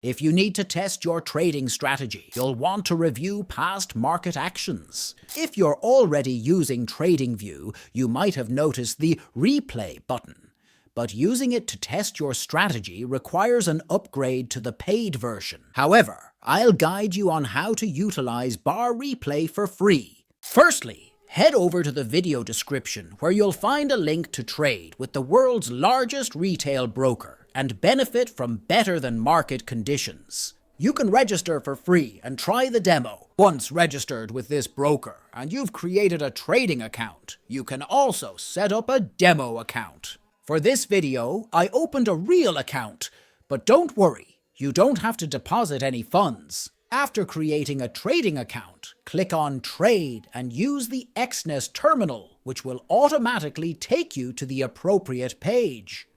If you need to test your trading strategy, you'll want to review past market actions. If you're already using Tradingview, you might have noticed the replay button. But using it to test your strategy requires an upgrade to the paid version. However, I'll guide you on how to utilize bar replay for free. Firstly, head over to the video description where you'll find a link to trade with the world's largest retail broker and benefit from better-than-market conditions. You can register for free and try the demo. Once registered with this broker and you've created a trading account, you can also set up a demo account. For this video, I opened a real account, but don't worry, you don't have to deposit any funds. After creating a trading account, click on Trade and use the exness terminal, which will automatically take you to the appropriate page.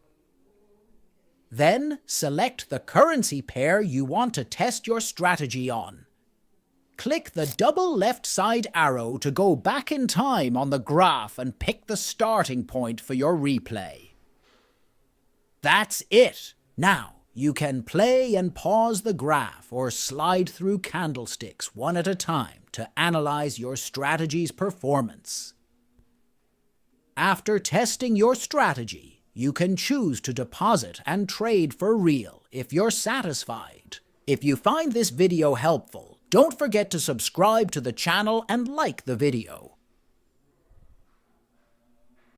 Then, select the currency pair you want to test your strategy on. Click the double left side arrow to go back in time on the graph and pick the starting point for your replay. That's it! Now, you can play and pause the graph or slide through candlesticks one at a time to analyze your strategy's performance. After testing your strategy, you can choose to deposit and trade for real if you're satisfied. If you find this video helpful, don't forget to subscribe to the channel and like the video.